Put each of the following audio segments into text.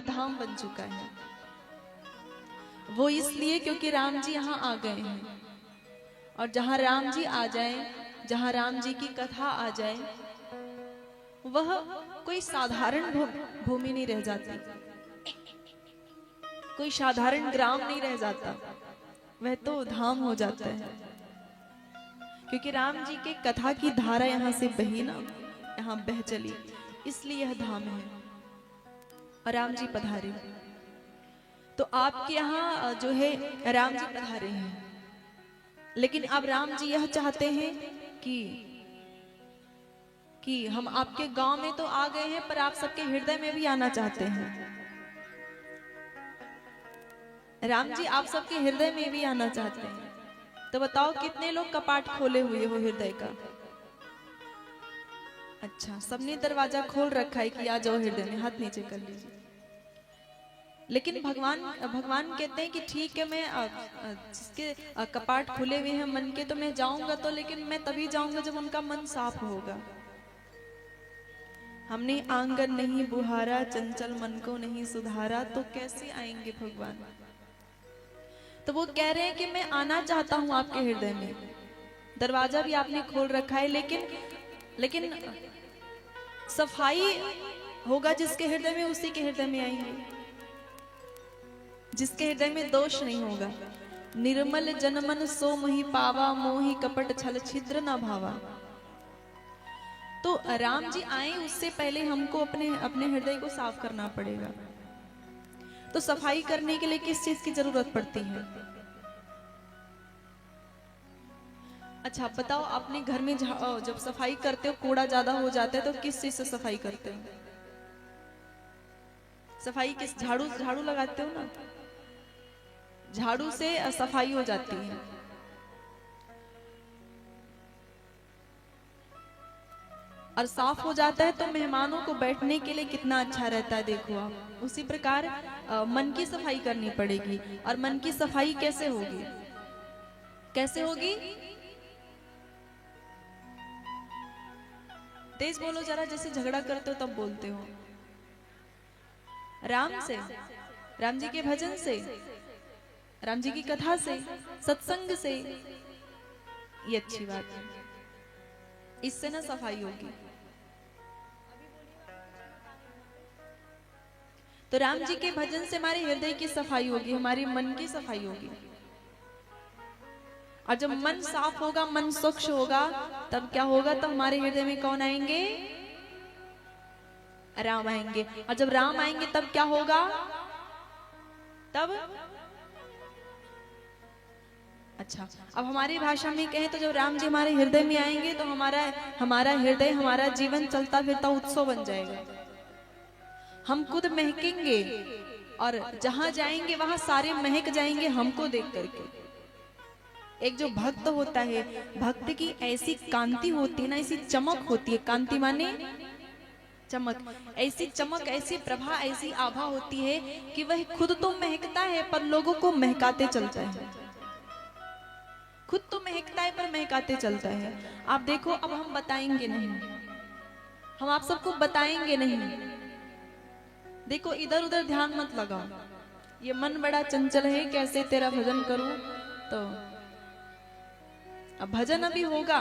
धाम बन चुका है। वो इसलिए क्योंकि राम जी यहाँ आ गए हैं, और जहाँ राम जी आ जाए, जहाँ राम जी की कथा आ जाए, वह कोई साधारण भूमि नहीं रह जाती, कोई साधारण ग्राम नहीं रह जाता, वह तो धाम हो जाता है। क्योंकि राम जी के कथा की धारा यहाँ से बही ना, यहाँ बह चली, इसलिए यह धाम है। और राम जी पधारे, तो आपके यहाँ जो है राम जी पधारे हैं, लेकिन अब राम जी यह चाहते हैं कि हम आपके गांव में तो आ गए हैं, पर आप सबके हृदय में भी आना चाहते हैं। राम जी आप सबके हृदय में भी आना चाहते हैं। तो बताओ कितने लोग कपाट खोले हुए हो हृदय का? अच्छा, सबने दरवाजा खोल रखा है कि आ जाओ हृदय में, हाथ नीचे कर लीजिए। लेकिन भगवान कहते हैं कि ठीक है, मैं जिसके कपाट खुले हुए हैं मन के, तो मैं जाऊंगा तो, लेकिन मैं तभी जाऊंगा जब उनका मन साफ होगा। हमने आंगन नहीं बुहारा, चंचल मन को नहीं सुधारा, तो कैसे आएंगे भगवान? तो वो कह रहे हैं कि मैं आना चाहता हूं आपके हृदय में, दरवाजा भी आपने खोल रखा है, लेकिन सफाई होगा जिसके हृदय में, उसी के हृदय में आएंगे, जिसके हृदय में दोष नहीं होगा। निर्मल जनमन सो मोहि पावा, मोहि कपट छल छिद्र न भावा। तो राम जी आए उससे पहले हमको अपने हृदय को साफ करना पड़ेगा। तो सफाई करने के लिए किस चीज की जरूरत पड़ती है? अच्छा बताओ, अपने घर में जब सफाई करते हो, कूड़ा ज्यादा हो जाता है, तो किस चीज से सफाई करते हो? सफाई किस, झाड़ू लगाते हो ना, झाड़ू से सफाई हो जाती है। और साफ हो जाता है तो मेहमानों को बैठने के लिए कितना अच्छा रहता है, देखो आप। उसी प्रकार मन की सफाई करनी पड़ेगी। और मन की सफाई कैसे होगी? कैसे होगी? तेज बोलो जरा, जैसे झगड़ा करते हो तब बोलते हो। राम से, राम जी के भजन से, राम जी की कथा से, सत्संग से, ये अच्छी बात है। इससे ना सफाई होगी। तो राम जी के भजन से हमारे हृदय की सफाई होगी, हमारे मन की सफाई होगी। और जब मन साफ होगा, मन स्वच्छ होगा, तब क्या होगा? तब हमारे हृदय में कौन आएंगे? राम आएंगे। और जब राम आएंगे तब क्या होगा? तब अच्छा, अब हमारी भाषा में कहें तो जब राम जी हमारे हृदय में आएंगे तो हमारा हृदय, हमारा जीवन चलता फिरता उत्सव बन जाएगा। हम खुद महकेंगे, और जहां जाएंगे वहां सारे महक जाएंगे हमको देख करके। एक जो भक्त होता है, भक्त की ऐसी कांति होती है ना, ऐसी चमक होती है, कांति माने चमक, ऐसी चमक, ऐसी प्रभा, ऐसी आभा होती है कि वह खुद तो महकता है पर लोगों को महकाते चलता है। खुद तो महकता है पर महकाते चलता है। आप देखो, अब हम बताएंगे नहीं, हम आप सबको बताएंगे नहीं। देखो इधर उधर ध्यान मत लगाओ, ये मन बड़ा चंचल है, कैसे तेरा भजन करूं? तो अब भजन अभी होगा,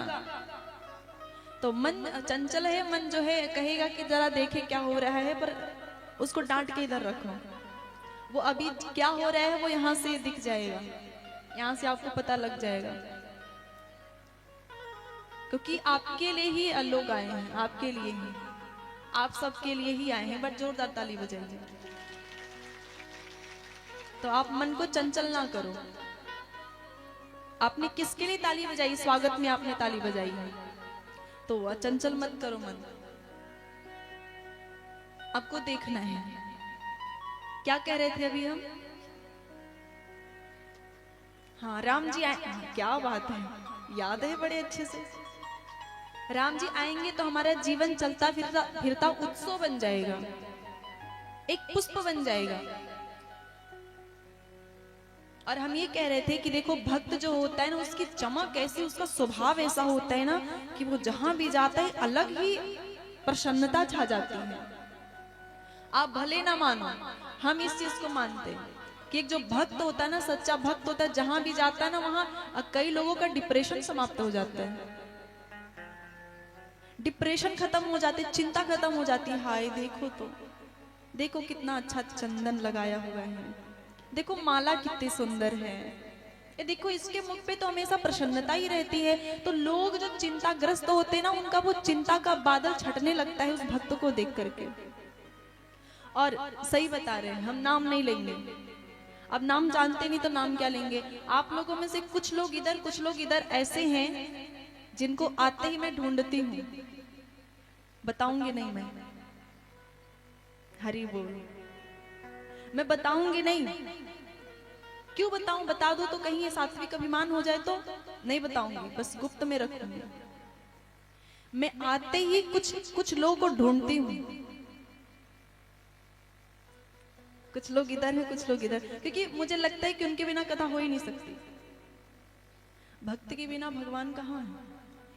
तो मन चंचल है, मन जो है कहेगा कि जरा देखे क्या हो रहा है, पर उसको डांट के इधर रखो। वो अभी क्या हो रहा है वो यहाँ से दिख जाएगा, यहाँ से आपको पता लग जाएगा। क्योंकि आपके लिए ही लोग आए हैं, आपके लिए ही, आप सबके लिए ही आए हैं। बट जोरदार ताली बजाइए। तो आप मन को चंचल ना करो। आपने किसके लिए ताली बजाई? स्वागत में आपने ताली बजाई है, तो चंचल मत करो मन। आपको देखना है। क्या कह रहे थे अभी हम? हाँ, राम जी आए। क्या बात है, याद है बड़े अच्छे से। राम जी आएंगे तो हमारा जीवन चलता फिरता उत्सव बन जाएगा, एक पुष्प बन जाएगा। और हम ये कह रहे थे कि देखो, भक्त जो होता है ना, उसकी चमक ऐसी, उसका स्वभाव ऐसा होता है ना कि वो जहां भी जाता है अलग ही प्रसन्नता छा जाती है। आप भले ना मानो, हम इस चीज को मानते हैं कि एक जो भक्त होता है ना, सच्चा भक्त होता है, जहां भी जाता है ना वहां कई लोगों का डिप्रेशन समाप्त हो जाता है, डिप्रेशन खत्म हो जाते, चिंता खत्म हो जाती है। हाय देखो तो, देखो कितना अच्छा चंदन लगाया हुआ है, देखो माला कितनी सुंदर है, ये देखो इसके मुख पे तो हमेशा प्रसन्नता ही रहती है। तो लोग जो चिंताग्रस्त होते हैं ना, उनका वो चिंता का बादल छटने लगता है उस भक्त को देख करके। और सही बता रहे हैं, हम नाम नहीं लेंगे, अब नाम जानते नहीं तो नाम क्या लेंगे। आप लोगों में से कुछ लोग इधर ऐसे हैं जिनको आते ही मैं ढूंढती हूँ, बताऊंगी नहीं मैं, हरि बोल, मैं बताऊंगी नहीं। क्यों बताऊं, बता दो तो कहीं ये सात्विक अभिमान हो जाए तो नहीं बताऊंगी, बस गुप्त में रखूंगी। मैं आते ही कुछ लोगों को ढूंढती हूँ, कुछ लोग इधर है कुछ लोग इधर, क्योंकि मुझे लगता है कि उनके बिना कथा हो ही नहीं सकती। भक्त के बिना भगवान कहाँ है,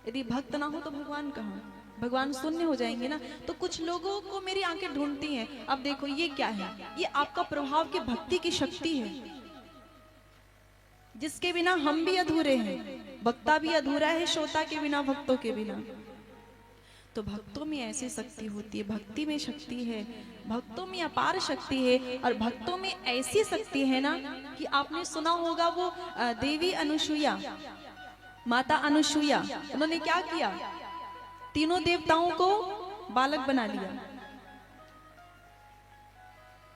यदि भक्त ना हो तो भगवान कहाँ, भगवान शून्य हो जाएंगे ना। तो कुछ लोगों को मेरी आंखें ढूंढती हैं। अब देखो ये क्या है, ये आपका प्रभाव की भक्ति की शक्ति है, जिसके बिना हम भी अधूरे हैं, वक्ता भी अधूरा है श्रोता के बिना, भक्तों के बिना। तो भक्तों में ऐसी शक्ति होती है, भक्ति में शक्ति है, भक्तों में अपार शक्ति है। और भक्तों में ऐसी शक्ति है ना कि आपने सुना होगा वो देवी अनुसुईया, माता अनुसुईया, उन्होंने क्या किया, तीनों देवताओं को बालक बना लिया,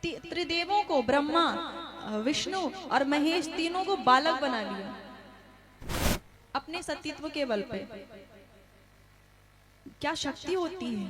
त्रिदेवों को, ब्रह्मा विष्णु और महेश, तीनों को बालक बना लिया अपने सतीत्व के बल पे। क्या शक्ति होती है।